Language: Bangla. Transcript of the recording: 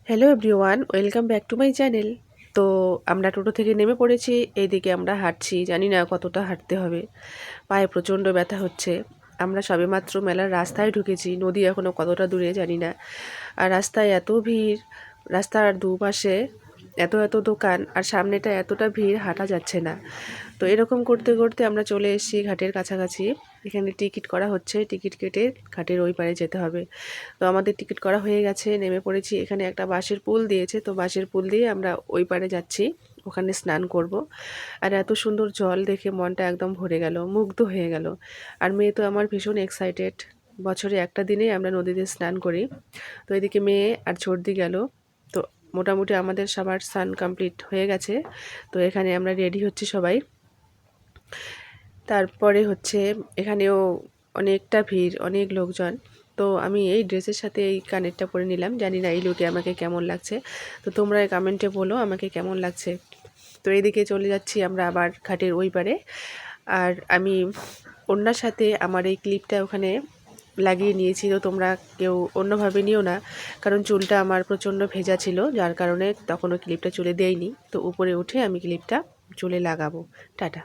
Hello everyone, welcome back to my channel. তো আমরা টোটো থেকে নেমে পড়েছি। এইদিকে আমরা হাঁটছি, জানি না কতটা হাঁটতে হবে, পায়ে প্রচণ্ড ব্যথা হচ্ছে। আমরা সবেমাত্র মেলার রাস্তায় ঢুকেছি, নদী এখনও কতটা দূরে জানি না। আর রাস্তায় এত ভিড়, রাস্তার দুপাশে এত এত দোকান, আর সামনেটা এতটা ভিড়, হাঁটা যাচ্ছে না। তো এরকম করতে করতে আমরা চলে এসেছি ঘাটের কাছাকাছি। এখানে টিকিট করা হচ্ছে, টিকিট কেটে ঘাটের ওই পারে যেতে হবে। তো আমাদের টিকিট করা হয়ে গেছে, নেমে পড়েছি। এখানে একটা বাঁশের পুল দিয়েছে, তো বাঁশের পুল দিয়ে আমরা ওই পারে যাচ্ছি, ওখানে স্নান করব। আর এত সুন্দর জল দেখে মনটা একদম ভরে গেল, মুগ্ধ হয়ে গেল। আর মেয়ে তো আমার ভীষণ এক্সাইটেড, বছরে একটা দিনে আমরা নদীতে স্নান করি। তো এদিকে মেয়ে আর সর্দি গেল। তো মোটামুটি আমাদের সবার স্নান কমপ্লিট হয়ে গেছে। তো এখানে আমরা রেডি হচ্ছি সবাই। তারপরে হচ্ছে এখানেও অনেকটা ভিড়, অনেক লোকজন। তো আমি এই ড্রেসের সাথে এই কানেরটা পরে নিলাম, জানি না এই লুকে আমাকে কেমন লাগছে। তো তোমরা কমেন্টে বলো আমাকে কেমন লাগছে। তো এইদিকে চলে যাচ্ছি আমরা আবার ঘাটের ওই পারে। আর আমি ওনার সাথে আমার এই ক্লিপটা ওখানে লাগিয়ে নিয়েছি। তো তোমরা কেউ অন্যভাবে নিও না, কারণ চুলটা আমার প্রচণ্ড ভেজা ছিল, যার কারণে তখনও ক্লিপটা চুলে দেয়নি। তো উপরে উঠে আমি ক্লিপটা চুলে লাগাবো। টাটা।